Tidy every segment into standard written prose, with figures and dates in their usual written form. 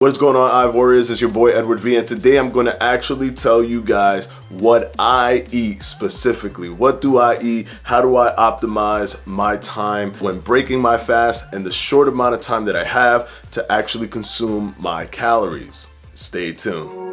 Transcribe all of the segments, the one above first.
What is going on, Ive Warriors? It's your boy Edward V, and today I'm going to actually tell you guys what I eat specifically. What do I eat? How do I optimize my time when breaking my fast and the short amount of time that I have to actually consume my calories? Stay tuned.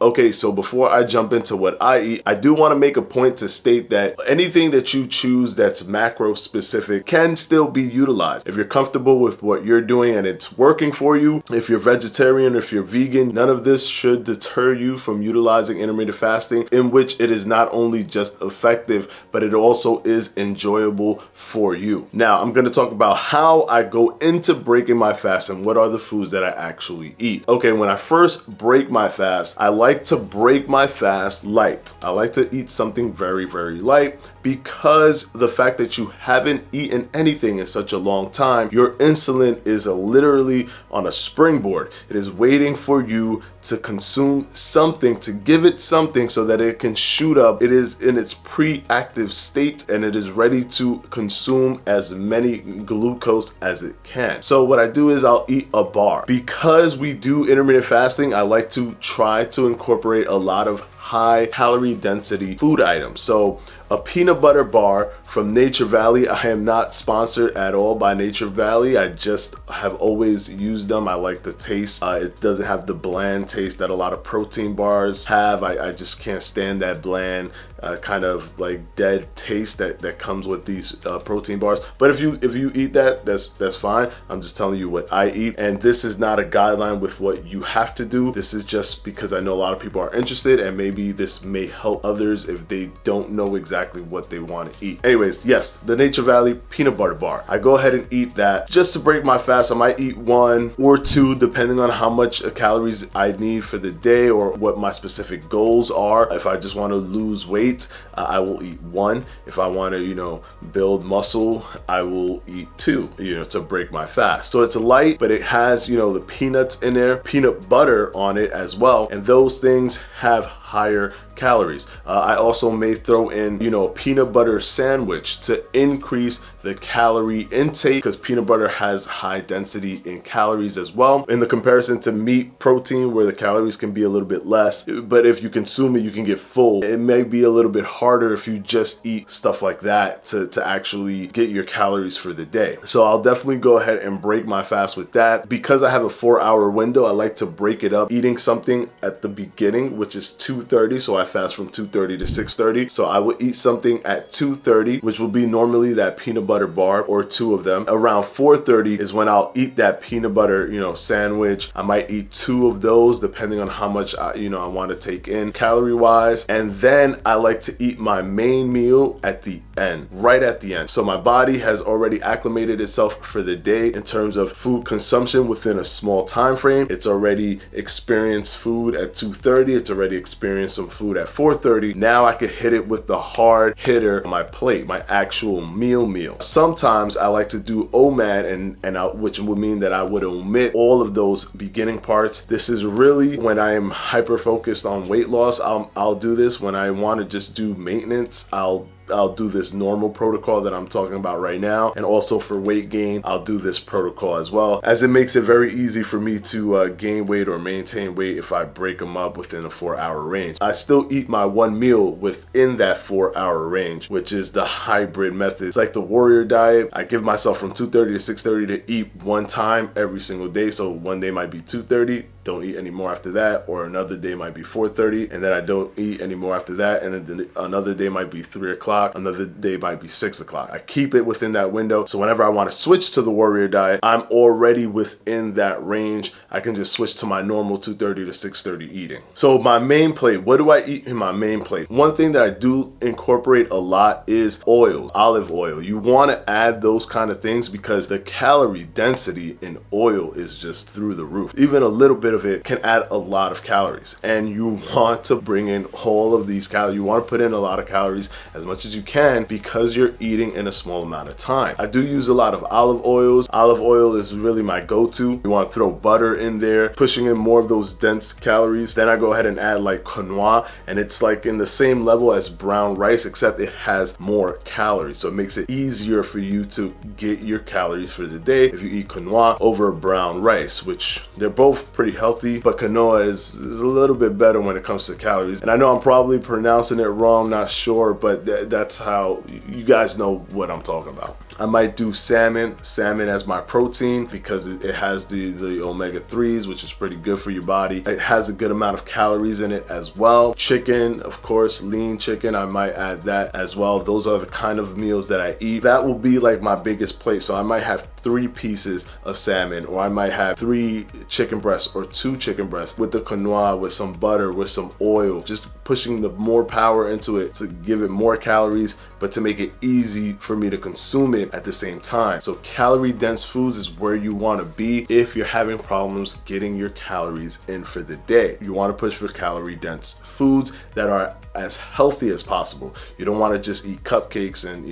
Okay, so before I jump into what I eat, I do want to make a point to state that anything that you choose that's macro specific can still be utilized. If you're comfortable with what you're doing and it's working for you, if you're vegetarian or if you're vegan, none of this should deter you from utilizing intermittent fasting, in which it is not only just effective, but it also is enjoyable for you. Now, I'm going to talk about how I go into breaking my fast and what are the foods that I actually eat. Okay, when I first break my fast, I like to break my fast light. I like to eat something very, very light because the fact that you haven't eaten anything in such a long time, your insulin is literally on a springboard. It is waiting for you to consume something, to give it something so that it can shoot up. It is in its pre-active state and it is ready to consume as many glucose as it can. So what I do is I'll eat a bar. Because we do intermittent fasting, I like to try to incorporate a lot of high calorie density food items. So a peanut butter bar from Nature Valley. I am not sponsored at all by Nature Valley. I just have always used them. I like the taste. It doesn't have the bland taste that a lot of protein bars have. I just can't stand that bland kind of like dead taste that comes with these protein bars. But if you eat that, that's fine. I'm just telling you what I eat, and this is not a guideline with what you have to do. This is just because I know a lot of people are interested, and maybe this may help others if they don't know exactly what they want to eat. Anyways, yes, the Nature Valley peanut butter bar. I go ahead and eat that just to break my fast. I might eat one or two depending on how much calories I need for the day or what my specific goals are. If I just want to lose weight, I will eat one. If I want to, build muscle, I will eat two, to break my fast. So it's light, but it has, the peanuts in there, peanut butter on it as well. And those things have higher calories. I also may throw in, a peanut butter sandwich to increase the calorie intake because peanut butter has high density in calories as well. In the comparison to meat protein where the calories can be a little bit less, but if you consume it, you can get full. It may be a little bit harder if you just eat stuff like that to actually get your calories for the day. So I'll definitely go ahead and break my fast with that. Because I have a 4-hour window, I like to break it up, eating something at the beginning, which is 2:30. So I fast from 2:30 to 6:30. So I will eat something at 2:30, which will be normally that peanut butter bar or two of them. Around 4:30 is when I'll eat that peanut butter, sandwich. I might eat two of those depending on how much I want to take in calorie wise. And then I like to eat my main meal at the end, right at the end. So my body has already acclimated itself for the day in terms of food consumption within a small time frame. It's already experienced food at 2:30. It's already experienced some food at 4:30. Now I could hit it with the hard hitter on my plate, my actual meal. Sometimes I like to do OMAD, which would mean that I would omit all of those beginning parts. This is really when I am hyper focused on weight loss. I'll do this. When I want to just do maintenance, I'll do this normal protocol that I'm talking about right now. And also for weight gain, I'll do this protocol as well, as it makes it very easy for me to gain weight or maintain weight if I break them up within a 4-hour range. I still eat my one meal within that 4-hour range, which is the hybrid method. It's like the warrior diet. I give myself from 2:30 to 6:30 to eat one time every single day. So one day might be 2:30, don't eat anymore after that, or another day might be 4:30, and then I don't eat anymore after that, and then another day might be 3 o'clock, another day might be 6 o'clock. I keep it within that window, so whenever I want to switch to the warrior diet, I'm already within that range. I can just switch to my normal 2:30 to 6:30 eating. So my main plate, what do I eat in my main plate? One thing that I do incorporate a lot is oils, olive oil. You want to add those kind of things because the calorie density in oil is just through the roof. Even a little bit bit of it can add a lot of calories, and you want to bring in all of these calories. You want to put in a lot of calories, as much as you can, because you're eating in a small amount of time. I do use a lot of olive oils. Olive oil is really my go-to. You want to throw butter in there, pushing in more of those dense calories. Then I go ahead and add like quinoa, and it's like in the same level as brown rice, except it has more calories. So it makes it easier for you to get your calories for the day if you eat quinoa over brown rice, which they're both pretty healthy, but quinoa is a little bit better when it comes to calories. And I know I'm probably pronouncing it wrong, not sure, but that's how you guys know what I'm talking about. I might do salmon as my protein because it has the omega-3s, which is pretty good for your body. It has a good amount of calories in it as well. Chicken, of course, lean chicken, I might add that as well. Those are the kind of meals that I eat. That will be like my biggest plate. So I might have 3 pieces of salmon, or I might have 3 chicken breasts or 2 chicken breasts with the quinoa, with some butter, with some oil, just pushing the more power into it to give it more calories, but to make it easy for me to consume it at the same time. So calorie dense foods is where you want to be if you're having problems getting your calories in for the day. You want to push for calorie dense foods that are as healthy as possible. You don't want to just eat cupcakes and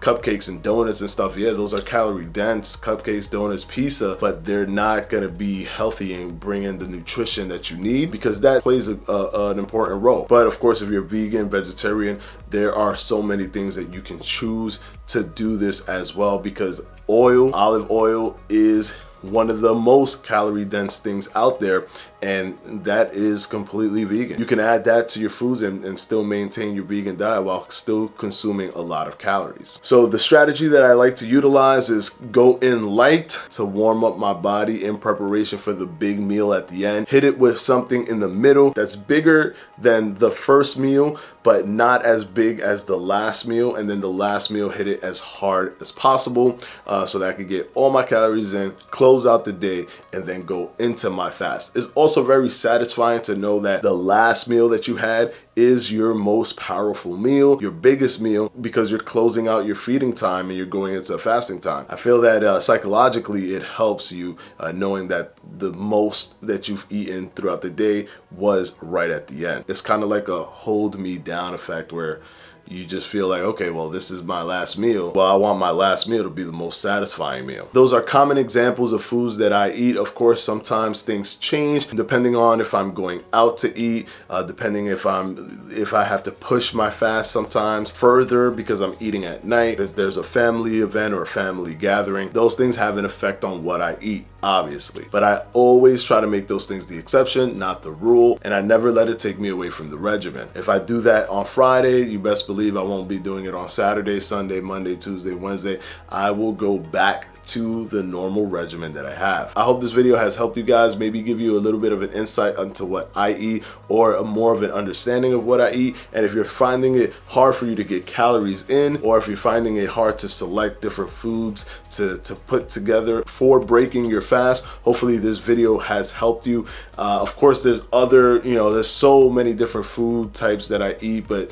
cupcakes and donuts and stuff. Yeah, those are calorie dense, cupcakes, donuts, pizza, but they're not going to be healthy and bring in the nutrition that you need, because that plays an important role. But of course, if you're vegan, vegetarian, there are so many things that you can choose to do this as well, because olive oil is one of the most calorie dense things out there, and that is completely vegan. You can add that to your foods and still maintain your vegan diet while still consuming a lot of calories. So the strategy that I like to utilize is go in light to warm up my body in preparation for the big meal at the end. Hit it with something in the middle that's bigger than the first meal, but not as big as the last meal, and then the last meal hit it as hard as possible so that I can get all my calories in, close out the day, and then go into my fast. It's also very satisfying to know that the last meal that you had is your most powerful meal, your biggest meal, because you're closing out your feeding time and you're going into fasting time. I feel that psychologically it helps you knowing that the most that you've eaten throughout the day was right at the end. It's kind of like a hold me down effect where you just feel like, okay, well, this is my last meal. Well, I want my last meal to be the most satisfying meal. Those are common examples of foods that I eat. Of course, sometimes things change depending on if I'm going out to eat, depending if I have to push my fast sometimes further because I'm eating at night. If there's a family event or a family gathering, those things have an effect on what I eat, obviously. But I always try to make those things the exception, not the rule, and I never let it take me away from the regimen. If I do that on Friday, you best believe I won't be doing it on Saturday, Sunday, Monday, Tuesday, Wednesday. I will go back to the normal regimen that I have. I hope this video has helped you guys, maybe give you a little bit of an insight into what I eat, or a more of an understanding of what I eat. And if you're finding it hard for you to get calories in, or if you're finding it hard to select different foods to put together for breaking your fast, hopefully this video has helped you. Of course, there's there's so many different food types that I eat, but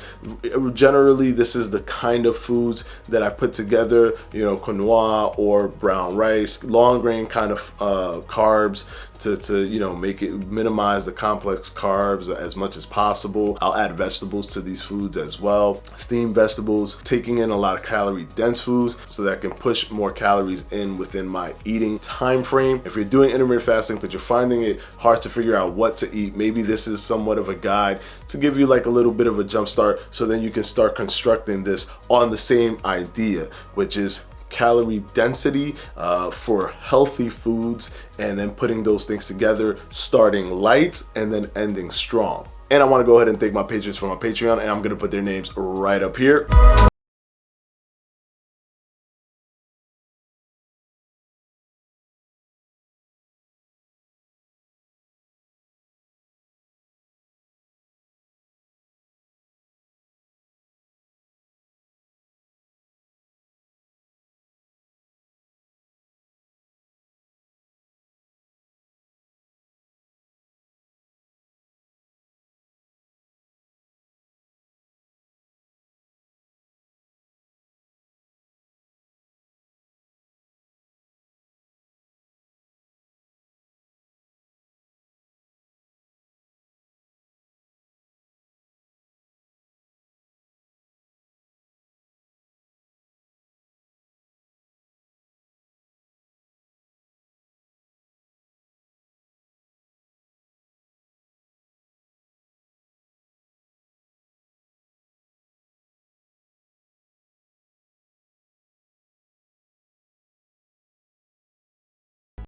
generally this is the kind of foods that I put together, quinoa or brown rice, long grain kind of carbs to make it minimize the complex carbs as much as possible. I'll add vegetables to these foods as well, steamed vegetables, taking in a lot of calorie dense foods so that I can push more calories in within my eating time frame. If you're doing intermittent fasting but you're finding it hard to figure out what to eat, maybe this is somewhat of a guide to give you like a little bit of a jump start, so then you can start constructing this on the same idea, which is calorie density for healthy foods, and then putting those things together, starting light and then ending strong. And I want to go ahead and thank my patrons for my Patreon, and I'm going to put their names right up here.